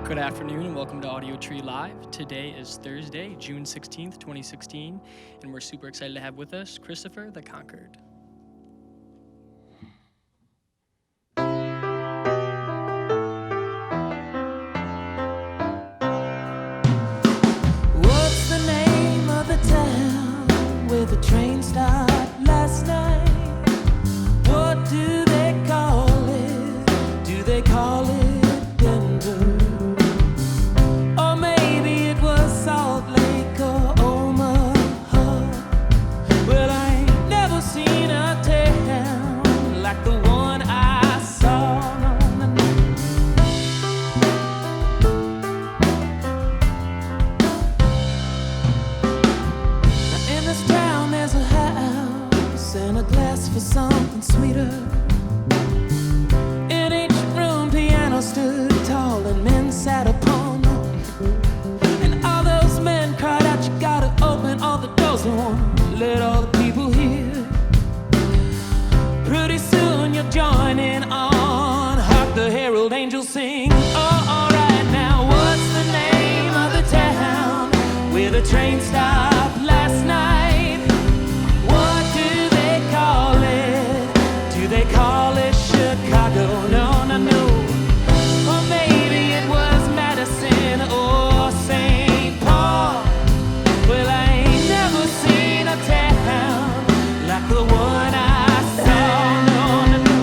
Good afternoon and welcome to Audiotree Live. Today is Thursday, June 16th, 2016, and we're super excited to have with us Christopher the Conquered. What's the name of the town where the train stopped last night? What do they call it? Do they call it Denver? Or maybe it was Salt Lake or Omaha. Well, I ain't never seen a town like the one I saw on the news. In this town there's a house and a glass for something sweeter. In each room piano stood tall and men sat upon them. And all those men cried out, you gotta open all the doors and won't let all the people hear. Pretty soon you'll join in on Hark the Herald Angels Sing. Oh, alright, now what's the name of the town where the train stopped last night? What do they call it? Do they call it Chicago? No, no, no. Or maybe it was Madison or St. Paul. Well, I ain't never seen a town like the one I saw. No, no, no.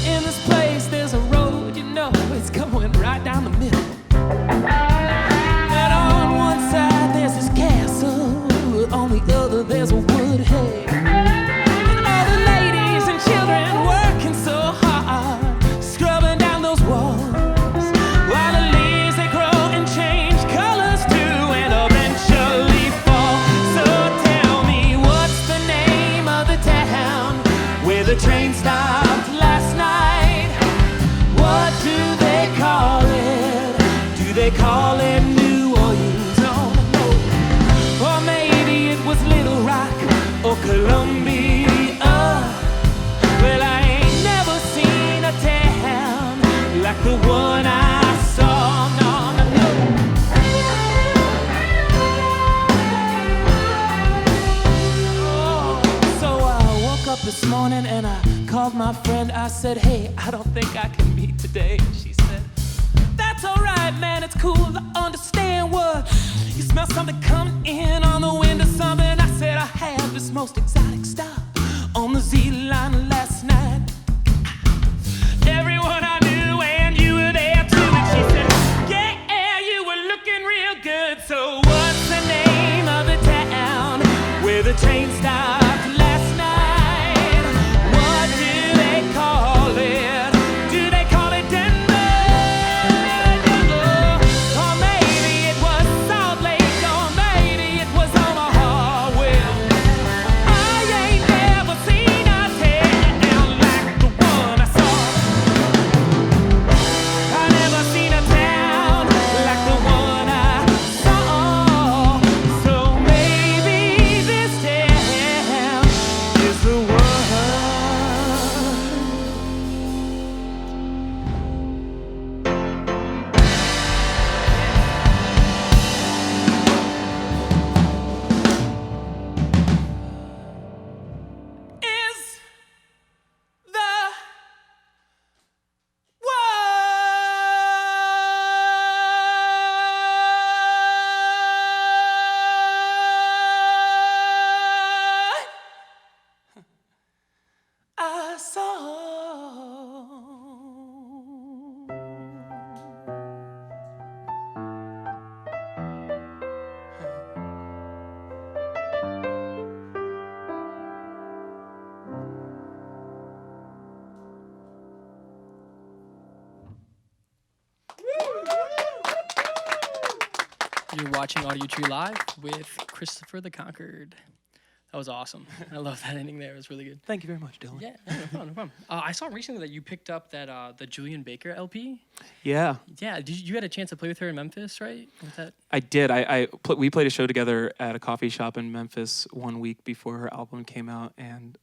In this place there's a road, you know, it's going right down the middle. And on one side there's this castle, on the other there's a wood head. And all the ladies and children working so hard, scrubbing down those walls, while the leaves they grow and change colors too, and eventually fall. So tell me, what's the name of the town where the train stopped last night? What do they call it? Do they call it New Orleans? No, no. Or maybe it was Little Rock or Columbia. Well, I ain't never seen a town like the one I saw. No, no, no. Oh, so I woke up this morning and I called my friend. I said, hey, I don't think I can meet today. She said, that's alright, man, it's cool. I understand what you smell something coming in on the wind or something. I said, I had this most exotic stop on the Z line last night. Everyone I knew and you were there too. And she said, yeah, you were looking real good. So what's the name of the town where the train stopped last night? What do they call it? Do they call it Denver? Or maybe it was Salt Lake, or maybe it was Omaha. Well, I ain't never seen a town like the one I saw. I never seen a town like the one I saw. So maybe this town is the one. Is the one I saw. You're watching Audiotree Live with Christopher the Conquered. That was awesome. I love that ending there. It was really good. Thank you very much, Dylan. Yeah, no problem, no problem. I saw recently that you picked up that the Julian Baker LP. Yeah, Yeah, you had a chance to play with her in Memphis, right? Was that? I did. We played a show together at a coffee shop in Memphis 1 week before her album came out, and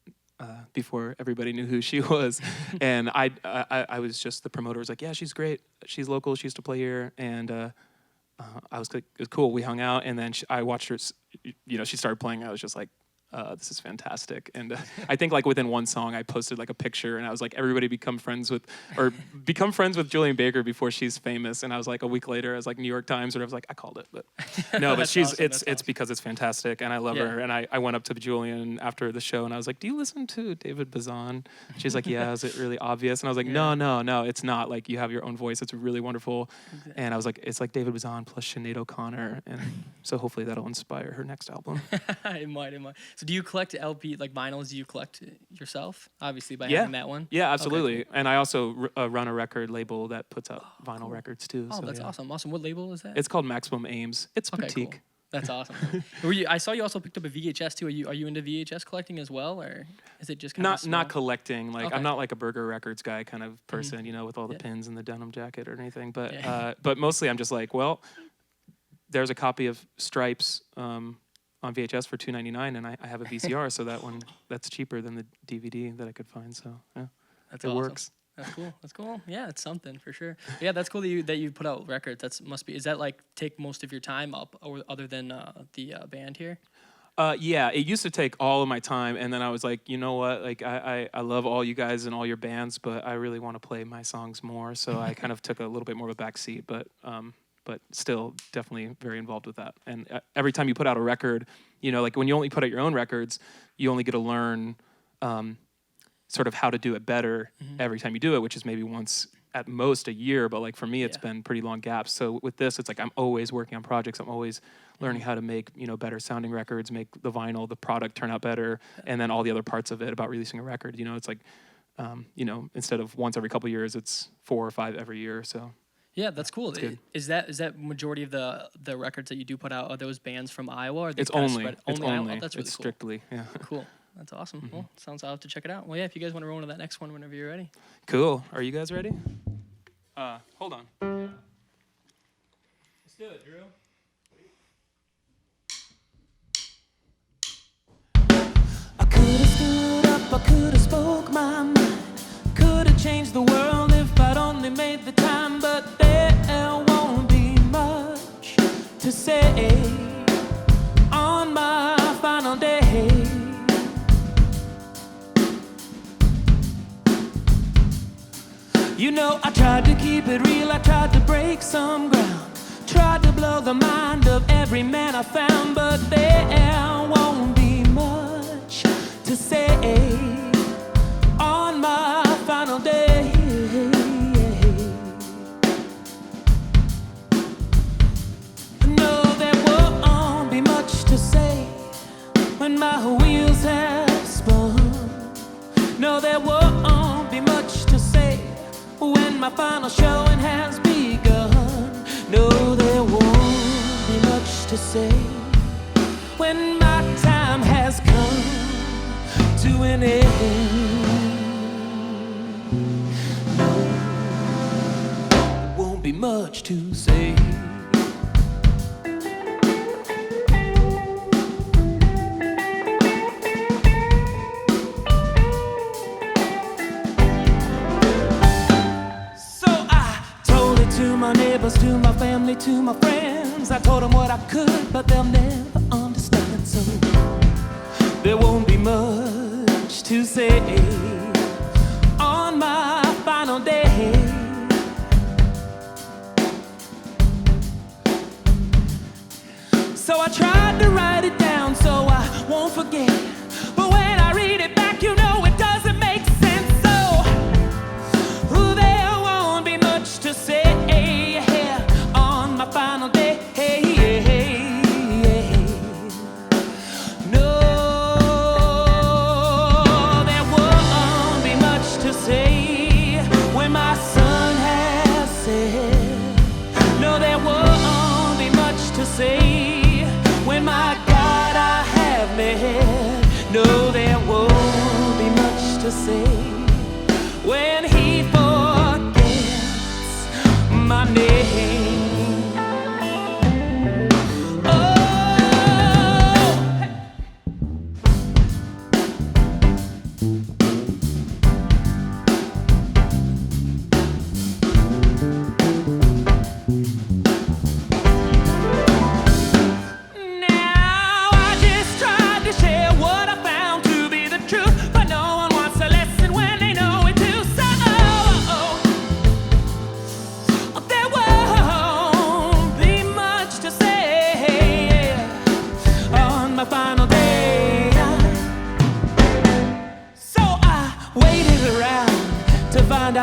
before everybody knew who she was. And I was just, the promoter was like, yeah, she's great. She's local. She used to play here. And I was like, it was cool. We hung out, and then I watched her, she started playing. I was just like, this is fantastic. And I think like within one song, I posted like a picture, and I was like, everybody become friends with Julian Baker before she's famous. And I was like, a week later, I was like New York Times, or I was like, I called it. But no, but she's awesome. it's because it's fantastic, and I love her. And I went up to Julian after the show, and I was like, do you listen to David Bazan? She's like, yeah. Is it really obvious? And I was like, no, it's not. Like, you have your own voice. It's really wonderful. Exactly. And I was like, it's like David Bazan plus Sinead O'Connor, and so hopefully that'll inspire her next album. It might. So do you collect LP, like vinyls? Do you collect yourself? Obviously by having that one? Yeah, absolutely. Okay, cool. And I also run a record label that puts out vinyl records too. Oh, so, that's awesome. What label is that? It's called Maximum Aims. It's boutique. Cool. That's awesome. I saw you also picked up a VHS too. Are you into VHS collecting as well, or is it just kind of not collecting? Like, okay. I'm not like a Burger Records guy kind of person, with all the pins and the denim jacket or anything. But but mostly I'm just like, well, there's a copy of Stripes on VHS for $2.99, and I have a VCR, so that's cheaper than the DVD that I could find. So yeah, it awesome. Works. That's cool. Yeah, it's something for sure. Yeah, that's cool that you put out records. Is that like take most of your time up, or other than the band here? Yeah, it used to take all of my time, and then I was like, you know what? Like, I love all you guys and all your bands, but I really want to play my songs more. So I kind of took a little bit more of a back seat, but still definitely very involved with that. And every time you put out a record, like when you only put out your own records, you only get to learn sort of how to do it better every time you do it, which is maybe once at most a year. But like for me, it's been pretty long gaps. So with this, it's like I'm always working on projects. I'm always learning how to make, better sounding records, make the vinyl, the product turn out better, and then all the other parts of it about releasing a record. It's like, instead of once every couple of years, it's 4 or 5 every year. So yeah, that's cool. Is that majority of the records that you do put out, are those bands from Iowa? Or it's only Iowa? Oh, that's really it's cool. strictly, yeah. Cool. That's awesome. Well, I'll have to check it out. Well, yeah, if you guys want to roll into that next one whenever you're ready. Cool. Are you guys ready? Hold on. Let's do it, Drew. I could have stood up, I could have spoke my mind, could have changed the world if I'd only made the time, but there won't be much to say on my final day. I tried to keep it real, I tried to break some ground, tried to blow the mind of every man I found, but there won't be much to say on my final day. No, there won't be much to say when my wheels have spun. No, there won't be much to say when my final showing has begun. No, there won't be much to say when my time has come to an end. No, there won't be much to say. To my neighbors, to my family, to my friends, I told them what I could, but they'll never understand. So there won't be much to say on my final day. So I tried to write it down so I won't forget, but when I read it back, it doesn't make sense. So there won't be much to say on my final day. No, there won't be much to say when my son has said. No, there won't be much to say when my God I have met. No, there won't be much to say when he forgets my name.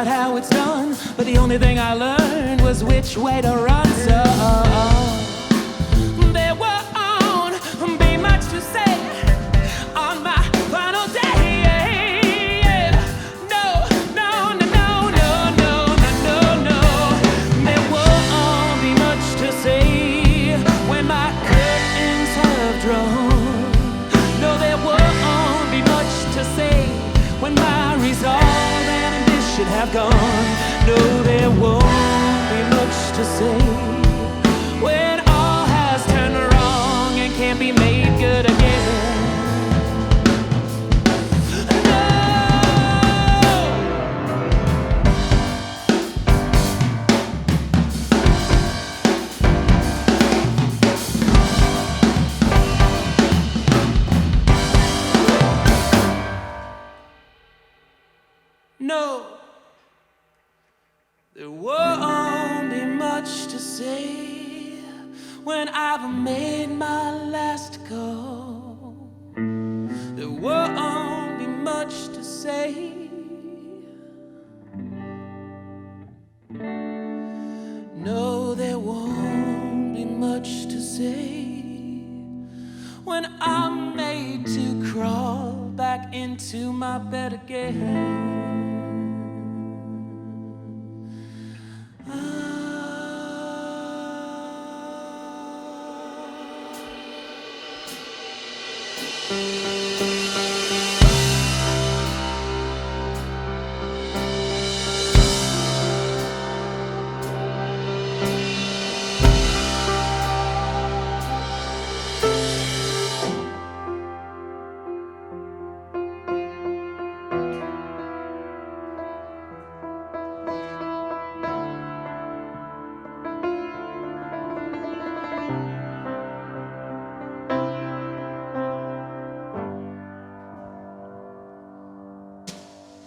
out how it's done, but the only thing I learned was which way to run. So there won't be much to say on my final day. No, no, no, no, no, no, no, no, no. There won't be much to say when my curtains have drawn. No, there won't be much to say when my resolve and ambition have gone. No, there won't be much to say when all has turned wrong and can't be made good again. No, there won't be much to say when I've made my last call. There won't be much to say. No, there won't be much to say when I'm made to crawl back into my bed again.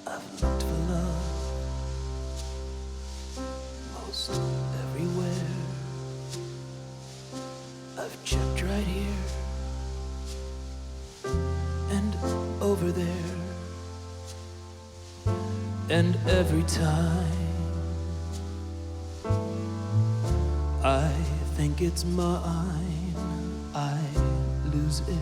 I've looked for love most everywhere. I've checked right here and over there, and every time I think it's mine, I lose it.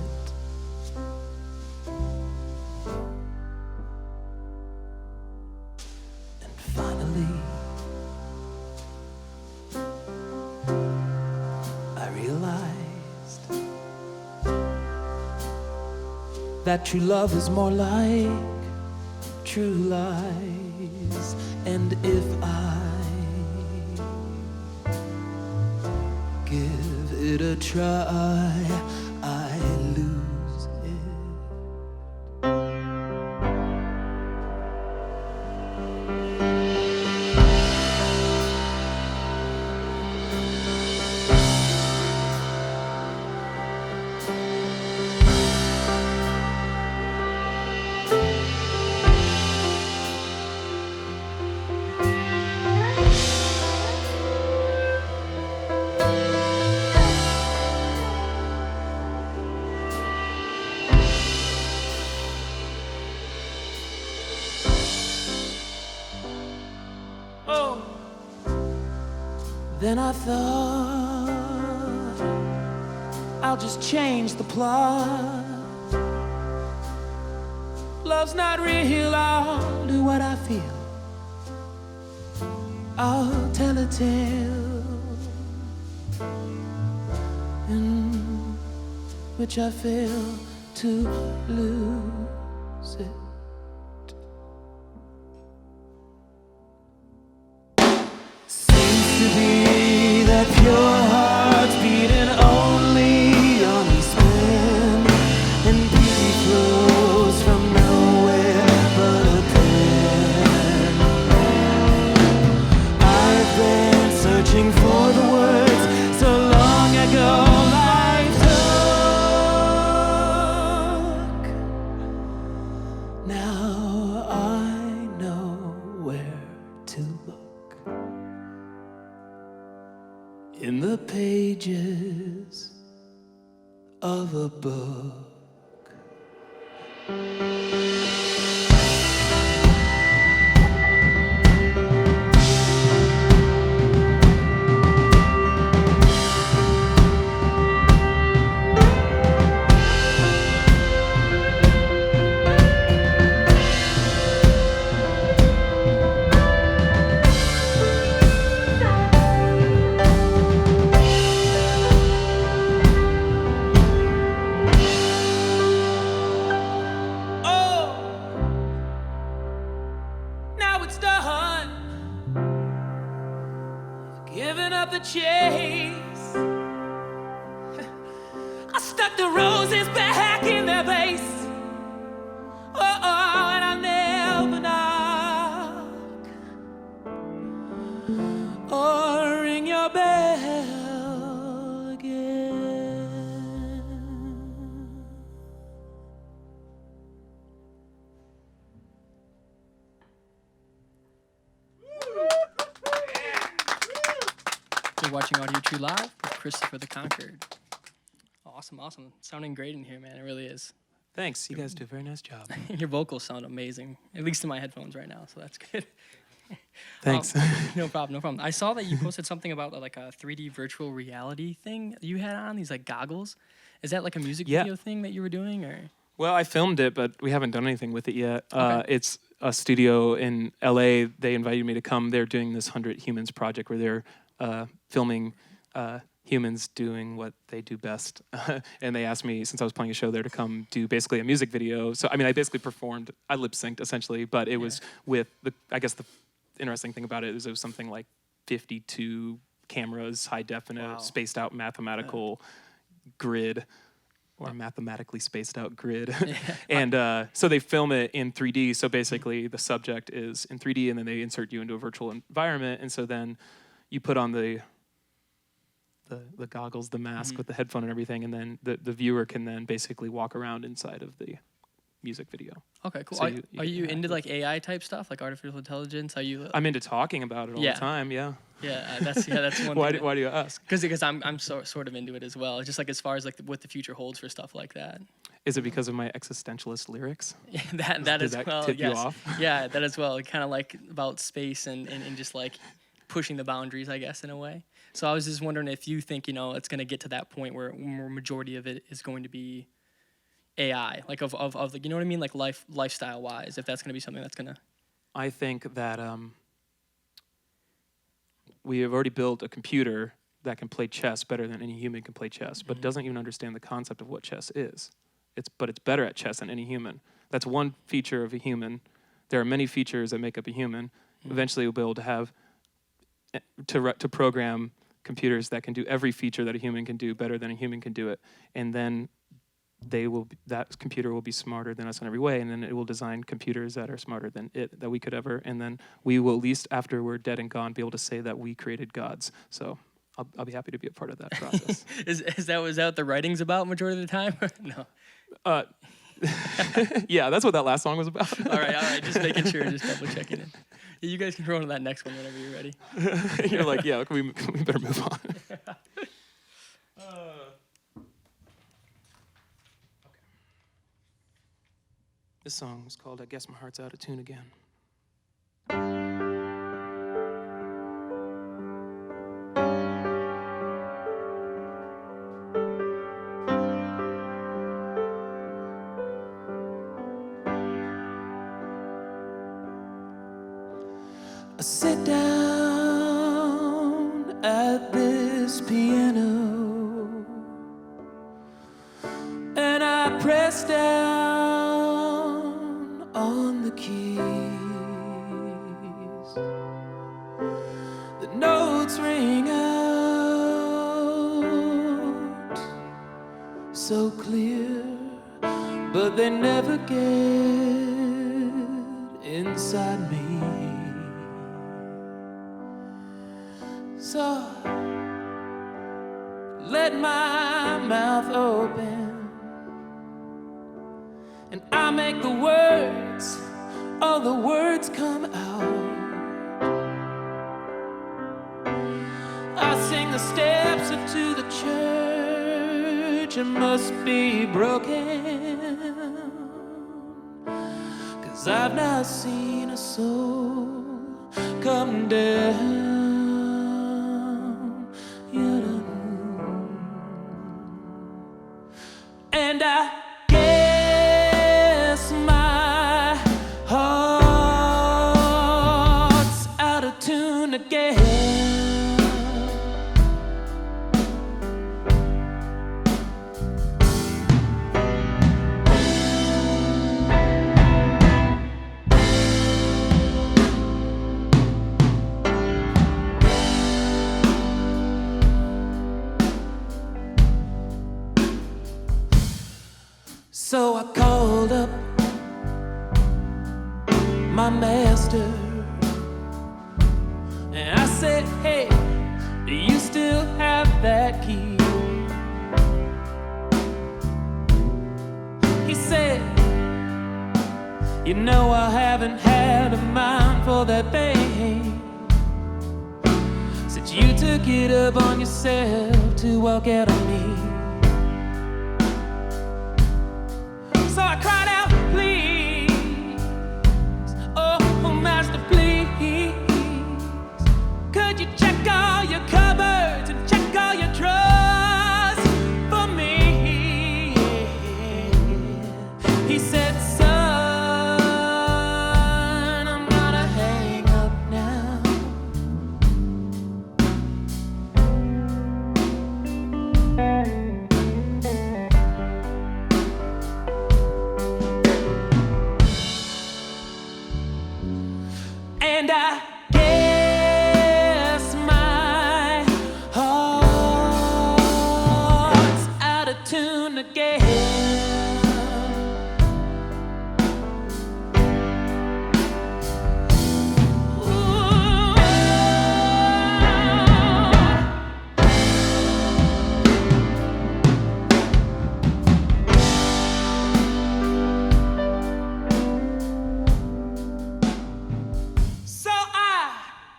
Finally, I realized that true love is more like true lies. And if I give it a try, I lose it. Then I thought, I'll just change the plot. Love's not real, I'll do what I feel. I'll tell a tale in which I fail to lose it. Your heart's beating only on the spin, and beauty flows from nowhere but a pen. I've been searching for the words so long ago life took. Now I know where to look. In the pages of a book. the chase. I stuck the roses back in their vase. Oh, and I never knock or ring your bell again. You're watching Audiotree Live with Christopher the Conquered. Awesome, awesome. Sounding great in here, man. It really is. Thanks. You guys do a very nice job. Your vocals sound amazing, at least in my headphones right now, so that's good. Thanks. No problem, no problem. I saw that you posted something about like a 3D virtual reality thing you had on, these like goggles. Is that like a music video thing that you were doing, or? Well, I filmed it, but we haven't done anything with it yet. Okay. It's a studio in LA. They invited me to come. They're doing this 100 Humans project where they're filming humans doing what they do best. And they asked me, since I was playing a show there, to come do basically a music video. So, I mean, I basically performed, I lip synced essentially, but it was with I guess the interesting thing about it is it was something like 52 cameras, high definite, spaced out mathematical grid, or mathematically spaced out grid. And so they film it in 3D. So basically the subject is in 3D and then they insert you into a virtual environment. And so then you put on the goggles, the mask with the headphone and everything, and then the viewer can then basically walk around inside of the music video. Okay, cool. So are you into like AI type stuff, like artificial intelligence? Are you? I'm into talking about it all the time. Yeah. Yeah, that's one. Why thing do you ask? Because I'm sort of into it as well. Just like as far as like what the future holds for stuff like that. Is it because of my existentialist lyrics? Yeah, that as well. Tip Yes. you off? Yeah, that as well. Kind of like about space and just like pushing the boundaries, I guess, in a way. So I was just wondering if you think, it's going to get to that point where majority of it is going to be AI, like of like, you know what I mean? Like lifestyle wise, if that's going to be something that's going to. I think that we have already built a computer that can play chess better than any human can play chess, but doesn't even understand the concept of what chess is. But it's better at chess than any human. That's one feature of a human. There are many features that make up a human. Eventually we'll be able to have to program computers that can do every feature that a human can do better than a human can do it, and then that computer will be smarter than us in every way, and then it will design computers that are smarter than it that we could ever, and then we will, at least after we're dead and gone, be able to say that we created gods. So I'll be happy to be a part of that process. is that what the writing's about majority of the time? No. Yeah, that's what that last song was about. All right, just making sure, just double checking it. Yeah, you guys can throw on that next one whenever you're ready. You're like, yeah, we better move on. This song is called I Guess My Heart's Out of Tune Again. I sit down at this piano and I press down on the keys. The notes ring out so clear, but they never get inside me. So let my mouth open and I make the words, all the words come out. I sing the steps into the church, it must be broken, 'cause I've now seen a soul come down. And I guess my heart's out of tune again. So I called up my master and I said, hey, do you still have that key? He said, you know I haven't had a mind for that thing since you took it up on yourself to walk out on me. So I cried out, please, oh master, please, could you check all your cupboards and check all your drawers for me? He said, son, I'm gonna hang up now. And I guess my heart's out of tune again. Ooh. So I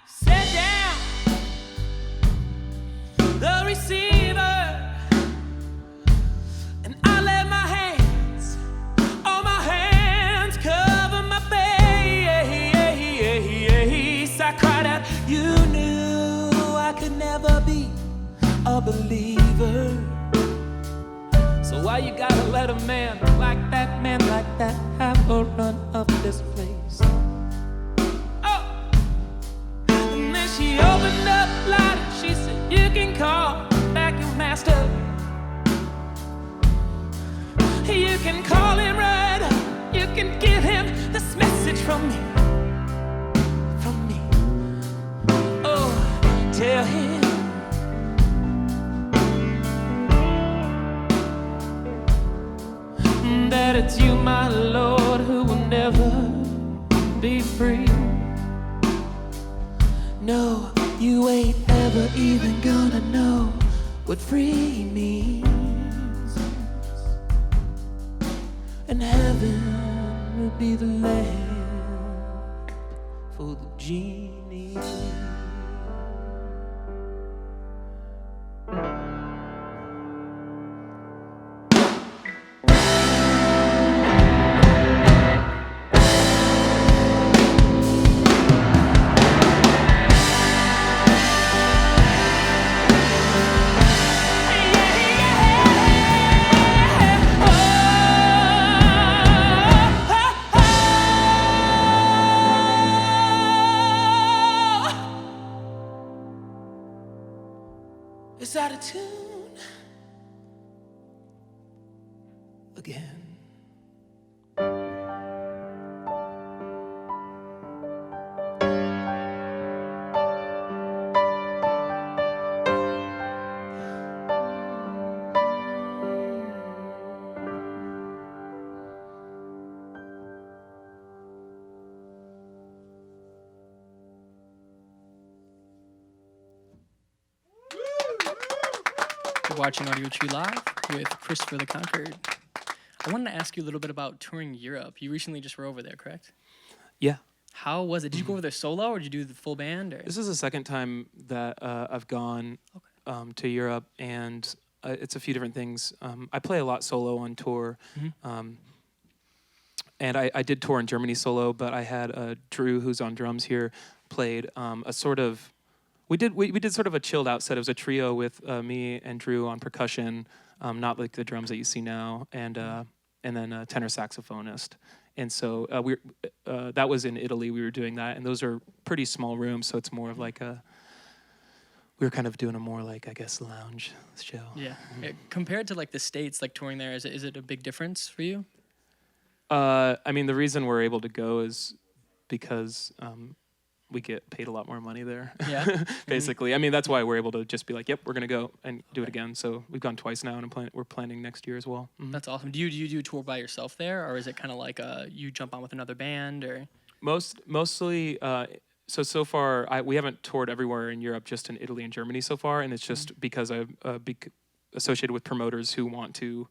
set down the receiver and I let my hands, all my hands cover my face. I cried out, you knew I could never be a believer. So why you gotta let a man like that have a run of this place? Oh, and then she opened up loud and she said, you can call back your master. You can call him right up. You can give him this message from me. From me. Oh, tell him that it's you, my Lord, who will never be free. No, you ain't ever even gonna know what free means. And heaven will be the land for the genie. It's out of tune again. You're watching Audiotree Live with Christopher the Conquered. I wanted to ask you a little bit about touring Europe. You recently just were over there, correct? Yeah. How was it? Did you go over there solo, or did you do the full band? Or? This is the second time that I've gone to Europe, and it's a few different things. I play a lot solo on tour, and I did tour in Germany solo, but I had Drew, who's on drums here, played a sort of. We did sort of a chilled out set. It was a trio with me and Drew on percussion, not like the drums that you see now, and then a tenor saxophonist. And so that was in Italy. We were doing that, and those are pretty small rooms, so it's more of like we were kind of doing a more like, I guess, lounge show. Yeah. Compared to like the States, like touring there, is it a big difference for you? I mean, the reason we're able to go is because we get paid a lot more money there. Yeah. Basically. I mean, that's why we're able to just be like, yep, we're going to go and do it again. So we've gone twice now, and we're planning next year as well. That's awesome. Do you do a tour by yourself there, or is it kind of like you jump on with another band, or? Mostly, so far, we haven't toured everywhere in Europe, just in Italy and Germany so far, and it's just because I'm associated with promoters who want to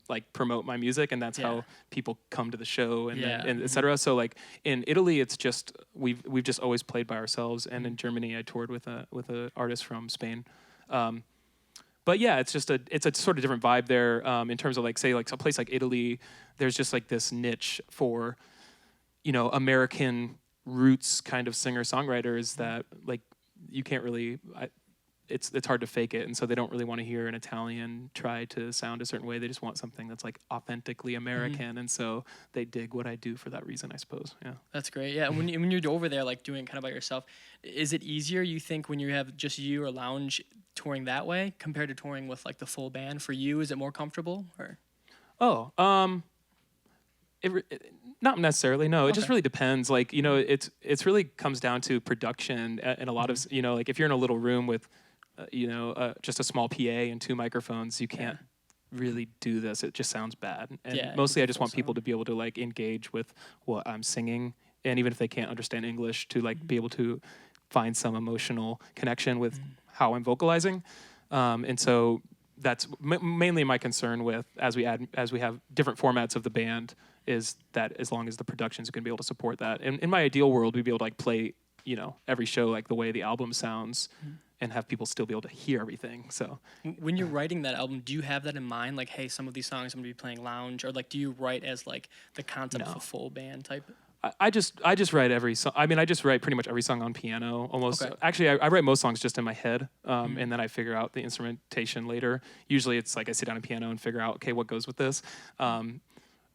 like promote my music, and that's how people come to the show and et cetera. So like in Italy, it's just we've just always played by ourselves, and in Germany, I toured with a artist from Spain. But yeah, it's a sort of different vibe there in terms of like say like a place like Italy. There's just like this niche for, American roots kind of singer-songwriters that like you can't really. It's hard to fake it, and so they don't really want to hear an Italian try to sound a certain way. They just want something that's like authentically American, and so they dig what I do for that reason, I suppose. Yeah, that's great. Yeah, and when you're over there, like doing it kind of by yourself, is it easier, you think, when you have just you or lounge touring that way compared to touring with like the full band? For you, is it more comfortable or? Not necessarily. No, it just really depends. Like it's really comes down to production and a lot of like if you're in a little room with just a small PA and 2 microphones, you can't really do this. It just sounds bad. And mostly I just want people to be able to like engage with what I'm singing, and even if they can't understand English, to like be able to find some emotional connection with how I'm vocalizing. And so that's mainly my concern with as we have different formats of the band, is that as long as the production's going to be able to support that. And in my ideal world, we'd be able to like play, every show like the way the album sounds, and have people still be able to hear everything. So when you're writing that album, do you have that in mind? Like, hey, some of these songs I'm gonna be playing lounge, or like, do you write as like the concept of a full band type? I just write every song. I mean, I just write pretty much every song on piano almost. Okay. Actually, I write most songs just in my head, and then I figure out the instrumentation later. Usually it's like I sit down at piano and figure out, okay, what goes with this.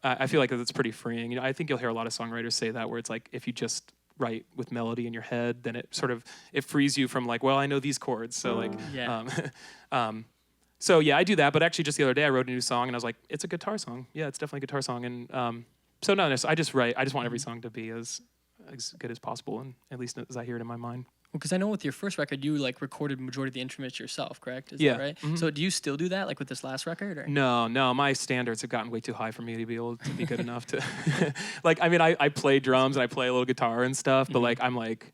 I feel like that's pretty freeing. I think you'll hear a lot of songwriters say that, where it's like if you just write with melody in your head, then it frees you from like, well, I know these chords, so like, so yeah, I do that. But actually, just the other day, I wrote a new song, and I was like, it's a guitar song. Yeah, it's definitely a guitar song, and so no, I just write. I just want every song to be as good as possible, and at least as I hear it in my mind. Well, because I know with your first record, you like recorded majority of the instruments yourself, correct? Is that right? Mm-hmm. So do you still do that, like with this last record? Or? No, my standards have gotten way too high for me to be able to be good enough to, like, I mean, I play drums and I play a little guitar and stuff, but like, I'm like,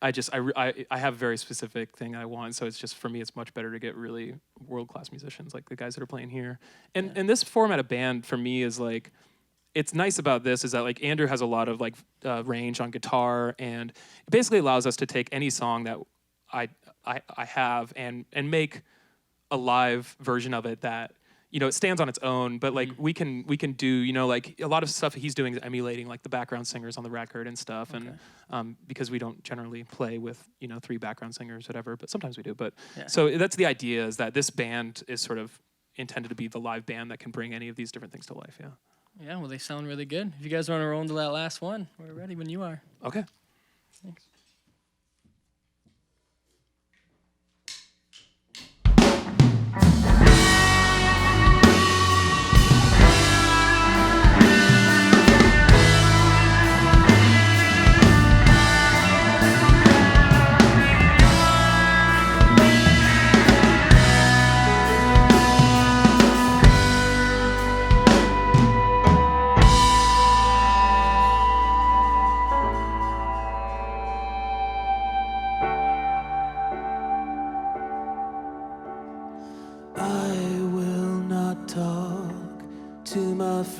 I have a very specific thing I want, so it's just, for me, it's much better to get really world-class musicians, like the guys that are playing here. And this format of band, for me, is like, it's nice about this is that like Andrew has a lot of like range on guitar, and it basically allows us to take any song that I have and make a live version of it that it stands on its own, but like we can do like a lot of stuff he's doing is emulating like the background singers on the record and stuff, and because we don't generally play with 3 background singers, whatever, but sometimes we do. But so that's the idea, is that this band is sort of intended to be the live band that can bring any of these different things to life. Yeah. Yeah, well, they sound really good. If you guys want to roll into that last one, we're ready when you are. Okay. Thanks.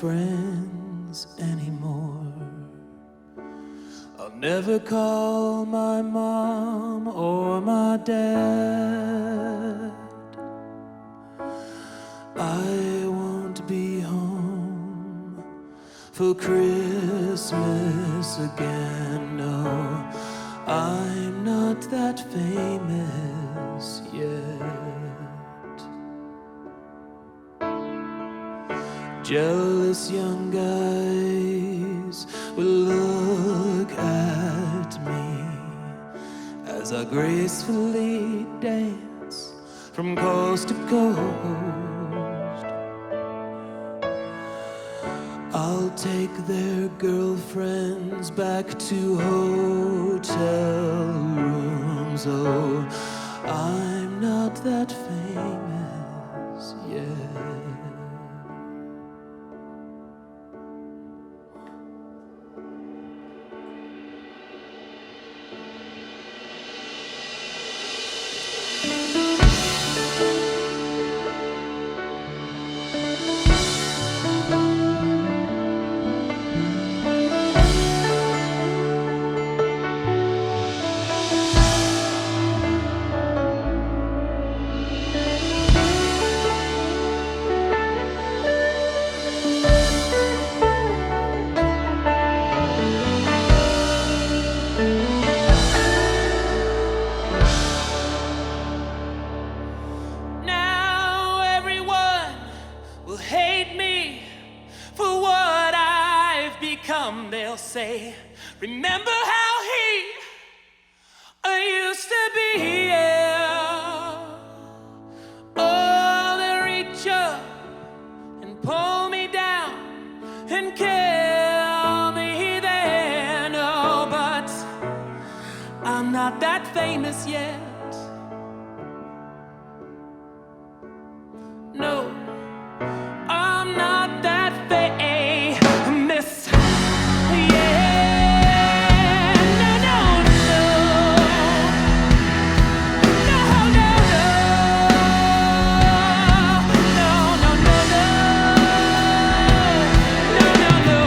Friends anymore. I'll never call my mom or my dad. I won't be home for Christmas again. No, I'm not that famous yet. Jealous young guys will look at me as I gracefully dance from coast to coast. I'll take their girlfriends back to hotel rooms. Oh, I'm not that famous yet. Now everyone will hate me for what I've become. They'll say, remember how he used to be here. Oh, they reach up and pull me down and kill me then. Oh, but I'm not that famous yet. No, I'm not that famous. Yeah, no, no, no, no, no, no, no, no,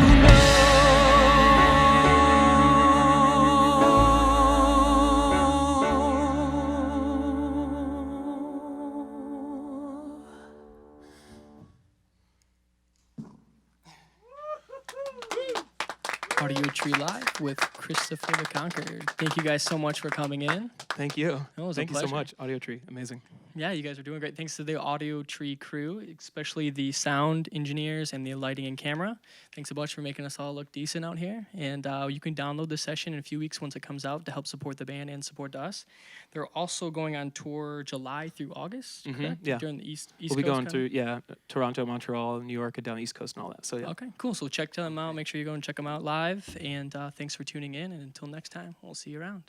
Audiotree Live with Christopher the Conqueror. Thank you guys so much for coming in. Thank you. It was a Thank you so pleasure. much. Audiotree, amazing. Yeah, you guys are doing great. Thanks to the Audiotree crew, especially the sound engineers and the lighting and camera. Thanks a bunch for making us all look decent out here. And you can download the session in a few weeks once it comes out to help support the band and support us. They're also going on tour July through August, correct? yeah. During the East We'll be Coast going kinda? through, Toronto, Montreal, New York, and down the East Coast and all that. So, yeah. Okay, cool. So check them out. Make sure you go and check them out live. And thanks for tuning in. And until next time, we'll see you around.